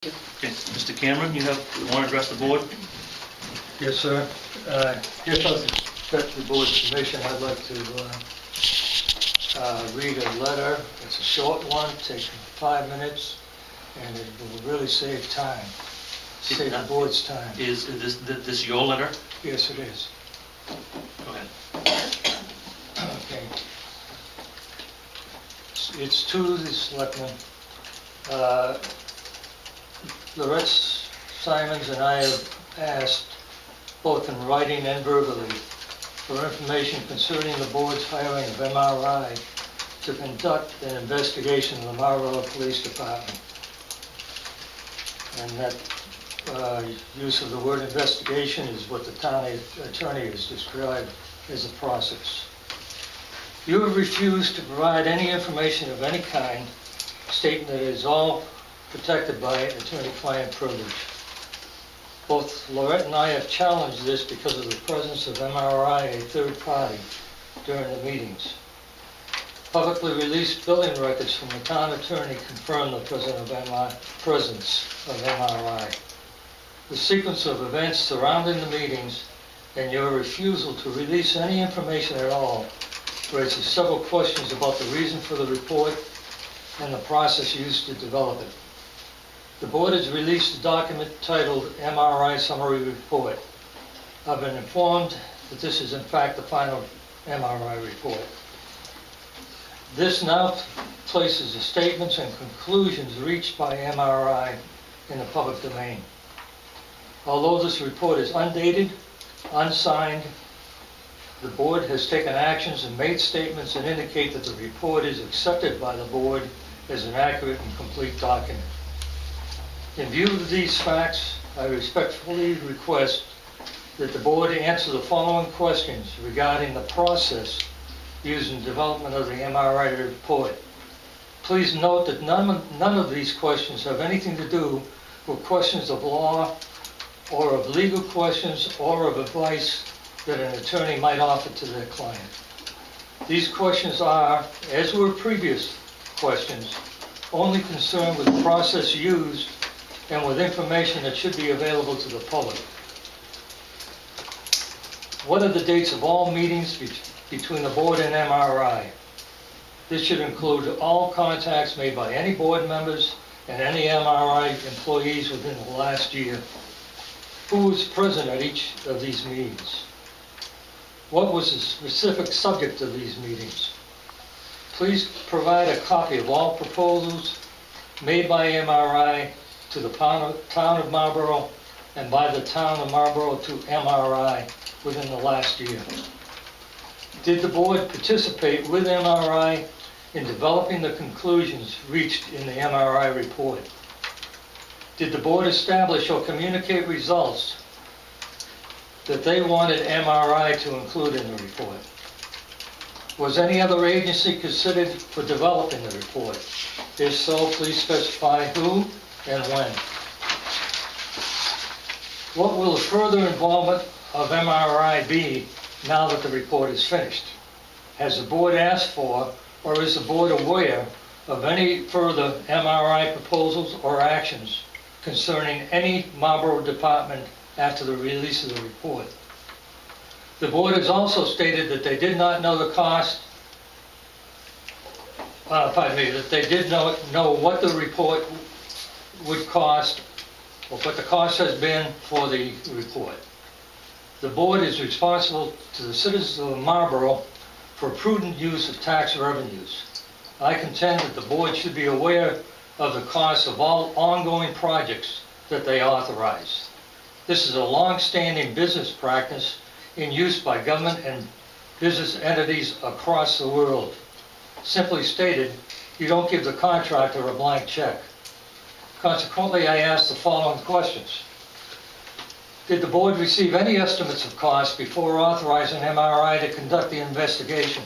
Okay, Mr. Cameron, you want to address the board? Yes, sir. Just with respect to the board's permission, I'd like to read a letter. It's a short one, taking 5 minutes, and it will really save time. Save the board's time. Is this your letter? Yes, it is. Go ahead. Okay. It's to the selectmen. Lorette Simons and I have asked, both in writing and verbally, for information concerning the board's hiring of MRI to conduct an investigation of the Marlborough Police Department. And that use of the word investigation is what the town attorney has described as a process. You have refused to provide any information of any kind, stating that it is all protected by attorney-client privilege. Both Lorette and I have challenged this because of the presence of MRI, a third party, during the meetings. Publicly released billing records from the town attorney confirm the presence of MRI. The sequence of events surrounding the meetings and your refusal to release any information at all raises several questions about the reason for the report and the process used to develop it. The board has released a document titled MRI Summary Report. I've been informed that this is in fact the final MRI report. This now places the statements and conclusions reached by MRI in the public domain. Although this report is undated, unsigned, the board has taken actions and made statements that indicate that the report is accepted by the board as an accurate and complete document. In view of these facts, I respectfully request that the board answer the following questions regarding the process used in development of the MRI report. Please note that none of these questions have anything to do with questions of law or of legal questions or of advice that an attorney might offer to their client. These questions are, as were previous questions, only concerned with the process used and with information that should be available to the public. What are the dates of all meetings between the board and MRI? This should include all contacts made by any board members and any MRI employees within the last year. Who was present at each of these meetings? What was the specific subject of these meetings? Please provide a copy of all proposals made by MRI to the town of Marlborough and by the town of Marlborough to MRI within the last year. Did the board participate with MRI in developing the conclusions reached in the MRI report? Did the board establish or communicate results that they wanted MRI to include in the report? Was any other agency considered for developing the report? If so, please specify who and when. What will the further involvement of MRI be now that the report is finished? Has the board asked for, or is the board aware of any further MRI proposals or actions concerning any Marlborough department after the release of the report? The board has also stated that they did not know the cost, that they did not know what the report would cost, or what the cost has been for the report. The board is responsible to the citizens of Marlborough for prudent use of tax revenues. I contend that the board should be aware of the costs of all ongoing projects that they authorize. This is a long-standing business practice in use by government and business entities across the world. Simply stated, you don't give the contractor a blank check. Consequently, I ask the following questions. Did the board receive any estimates of costs before authorizing MRI to conduct the investigation?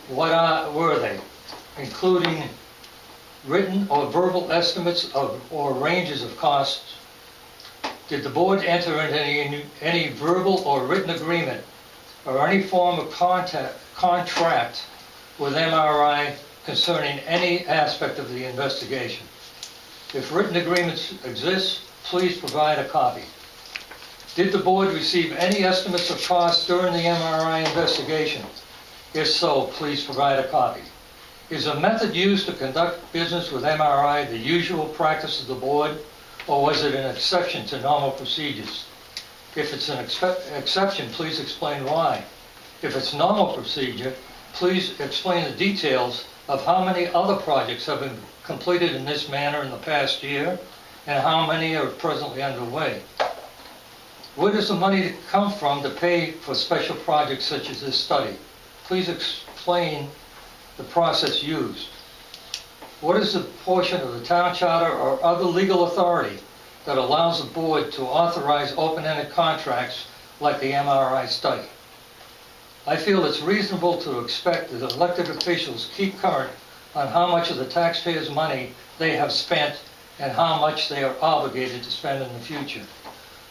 What were they, including written or verbal estimates of or ranges of costs? Did the board enter into any verbal or written agreement or any form of contract with MRI concerning any aspect of the investigation? If written agreements exist, please provide a copy. Did the board receive any estimates of costs during the MRI investigation? If so, please provide a copy. Is a method used to conduct business with MRI the usual practice of the board, or was it an exception to normal procedures? If it's an exception, please explain why. If it's normal procedure, please explain the details of how many other projects have been completed in this manner in the past year, and how many are presently underway. Where does the money come from to pay for special projects such as this study? Please explain the process used. What is the portion of the town charter or other legal authority that allows the board to authorize open-ended contracts like the MRI study? I feel it's reasonable to expect that elected officials keep current on how much of the taxpayers' money they have spent and how much they are obligated to spend in the future.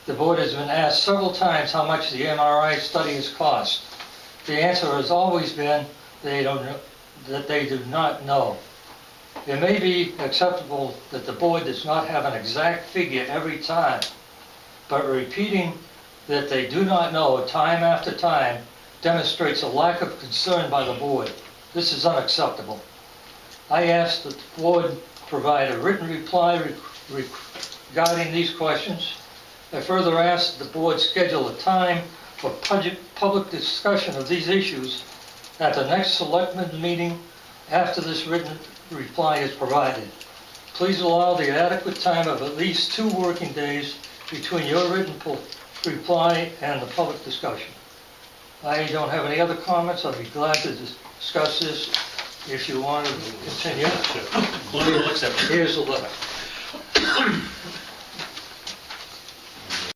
The board has been asked several times how much the MRI study has cost. The answer has always been that they do not know. It may be acceptable that the board does not have an exact figure every time, but repeating that they do not know time after time demonstrates a lack of concern by the board. This is unacceptable. I ask that the board provide a written reply regarding these questions. I further ask that the board schedule a time for public discussion of these issues at the next selectmen's meeting after this written reply is provided. Please allow the adequate time of at least 2 working days between your written reply and the public discussion. I don't have any other comments. I'll be glad to discuss this if you want to continue. We'll accept it. Here's the letter.